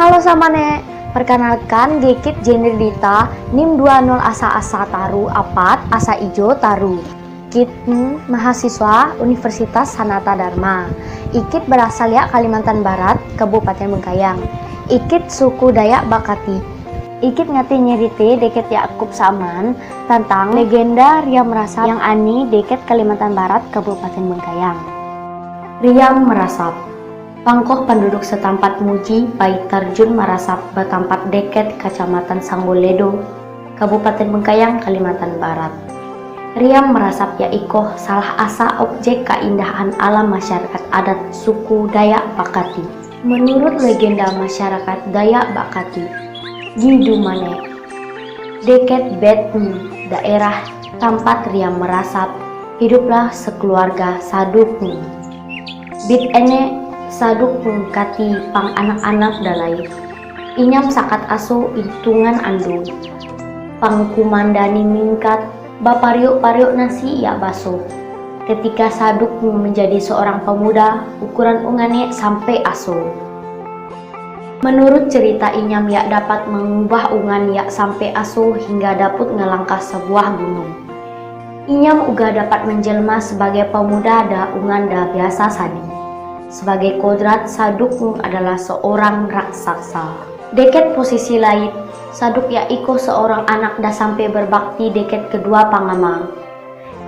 Halo samane, perkenalkan Gekit Jenerdita NIM 20 asa taru apat asa ijo taru. Kit mahasiswa Universitas Sanata Dharma. Ikit berasal ya Kalimantan Barat, Kabupaten Bengkayang. Ikit suku Dayak Bakati. Ikit ngati nyerite deket Yakub Saman tentang legenda Riam Merasap yang ani deket Kalimantan Barat, Kabupaten Bengkayang. Riam Merasap, pangkoh penduduk setempat Muji Pai Tarjun Marasap bertempat deket Kecamatan Sanggoledo, Kabupaten Bengkayang, Kalimantan Barat. Riam Merasap yaikoh salah asa objek keindahan alam masyarakat adat suku Dayak Bakati. Menurut legenda masyarakat Dayak Bakati, Gidumane deket Betn, daerah tempat Riam Merasap, hiduplah sekeluarga sadukung. Bit ene sadukung kati pang anak-anak dalai. Inyam sakat aso hitungan andu. Pang kumandani mingkat bapariuk-pariuk nasi ya baso. Ketika sadukung menjadi seorang pemuda, ukuran ungane sampai aso. Menurut cerita Inyam ya dapat mengubah ungan ya sampai aso hingga dapat ngelangkah sebuah gunung. Inyam uga dapat menjelma sebagai pemuda da ungan da biasa sadi. Sebagai kodrat, Sadukung adalah seorang raksasa. Deket posisi lain, Saduk ya iko seorang anak da sampai berbakti deket kedua pangama.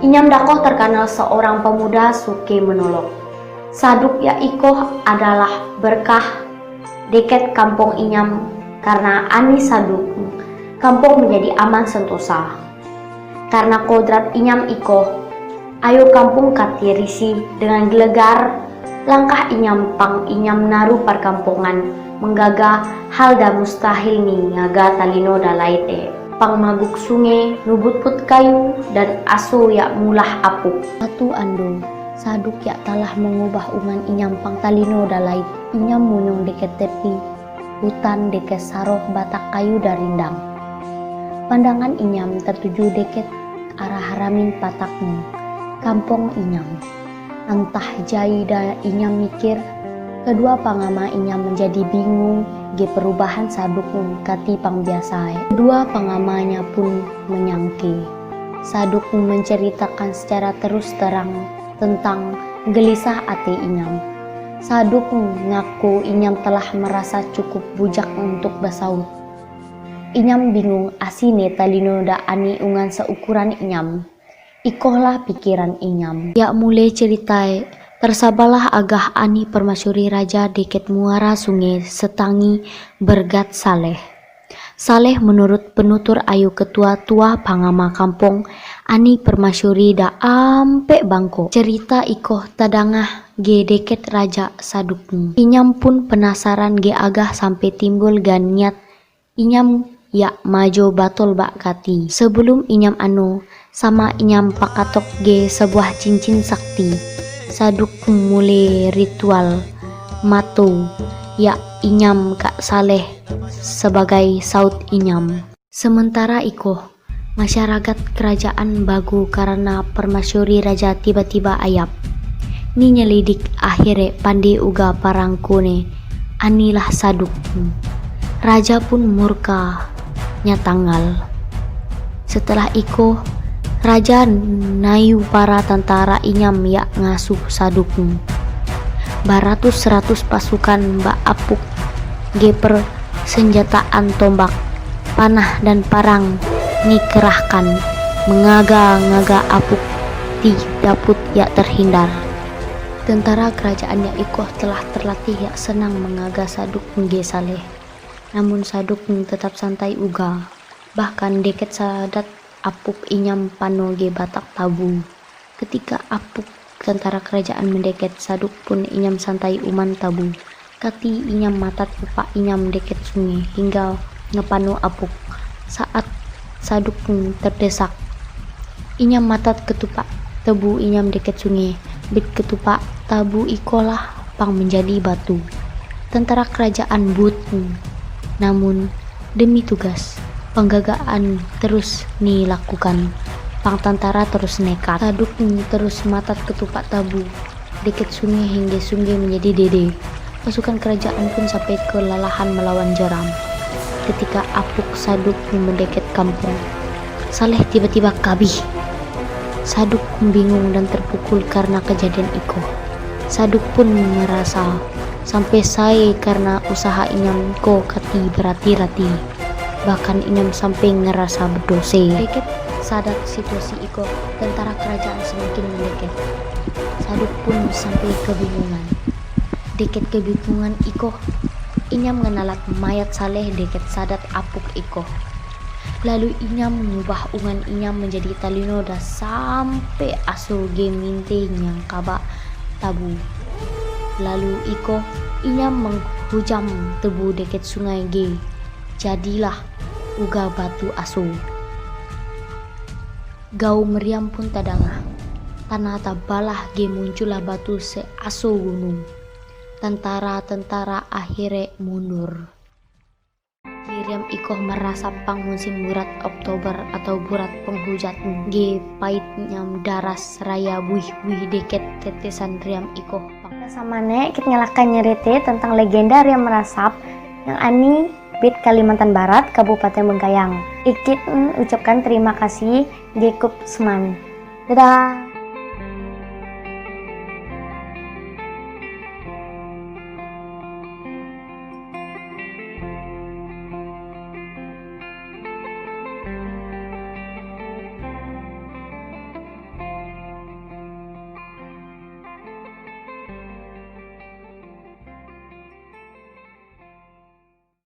Inyam dakoh terkenal seorang pemuda suke menolong. Saduk ya iko adalah berkah deket kampung Inyam karena ani Saduk kampung menjadi aman sentosa. Karena kodrat Inyam iko, ayo kampung katirisi dengan gelegar. Langkah Inyam pang Inyam naru perkampungan menggaga hal da mustahil nih ngaga talino da laite pang maguk sungai nubut put kayu dan asu ya mulah apuk. Satu ando Saduk ya telah mengubah ungan Inyam pang talino da lait. Inyam munyung deket tepi hutan deket saroh batak kayu da rindang. Pandangan Inyam tertuju deket arah haramin patakmu kampung Inyam. Entah jai da Inyam mikir, kedua pangama Inyam menjadi bingung ge perubahan Sadukung kati pang biasa. Kedua pangamanya pun menyangki. Sadukung menceritakan secara terus terang tentang gelisah hati Inyam. Sadukung ngaku Inyam telah merasa cukup bujak untuk bersaut. Inyam bingung asine talino da ani ungan seukuran Inyam. Ikohlah pikiran Inyam. Ya mulai ceritai, tersabalah agah ani permasyuri raja deket muara sungai setangi bergat Saleh. Saleh menurut penutur ayu ketua tua pangama kampung ani permasyuri da ampe bangko. Cerita ikoh tadangah ge deket raja Sadukung. Inyam pun penasaran ge agah sampai timbul gan niat Inyam ya majo batol bak kati. Sebelum Inyam sama Inyam pakatok ge sebuah cincin sakti. Sadukung mulai ritual mato ya Inyam Kak Saleh sebagai saut Inyam. Sementara ikoh masyarakat kerajaan bagu karena permasyuri raja tiba-tiba ayap. Ni nyelidik akhirnya pandai uga parangkone anilah Sadukung. Raja pun murka nyatanggal. Setelah iko raja nayu para tentara Inyam ya ngasuh Sadukung. Baratus-ratus pasukan mbak apuk geper senjataan tombak, panah dan parang nikerahkan mengaga-ngaga apuk di daput ya terhindar. Tentara kerajaan ya ikoh telah terlatih ya senang mengaga Sadukung ge Saleh. Namun Sadukung tetap santai uga. Bahkan deket sadat apuk Inyam pano ge batak tabu. Ketika apuk tentara kerajaan mendeket Saduk pun Inyam santai uman tabu. Kati Inyam matat pupa Inyam deket sungai hingga ngepano apuk. Saat Sadukung terdesak, Inyam matat ketupak tebu Inyam deket sungai. Bit ketupak tabu ikolah pang menjadi batu. Tentara kerajaan buteng. Namun demi tugas penggagaan terus dilakukan. Pang tentara terus nekat. Sadukung terus matat ketupak tabu deket sungai hingga sungai menjadi dede. Pasukan kerajaan pun sampai kelelahan melawan Jeram. Ketika Apuk Saduk mendekat kampung, Saleh tiba-tiba kabih. Saduk pun bingung dan terpukul karena kejadian itu. Saduk pun merasa sampai saya karena usaha inyam ko kati berhati-hati. Bahkan inyam sampai ngerasa berdosa. Deket sadar situasi itu, tentara kerajaan semakin mendekat. Saduk pun sampai kebingungan. Deket kebingungan iko, inyam mengenalat mayat Saleh deket sadat Apuk iko. Lalu inyam mengubah ungan inyam menjadi talinoda sampai asul game minte yang kabak tabu. Lalu iko inyam menghujam tebu deket sungai G. Jadilah uga batu asu. Gau meriam pun tadangah. Tanah tabalah G muncullah batu seasu gunung. Tentara-tentara akhirnya mundur. Miriam ikoh merasa pang musim burat Oktober atau burat penghujat G pahitnya daras raya buih-buih deket tetesan Riam ikoh pang. Samane kita ngelakan nyerite tentang legenda Riam Merasap yang ani Bit Kalimantan Barat, Kabupaten Bengkayang. Ikit ucapkan terima kasih Jacob Seman. Dadah.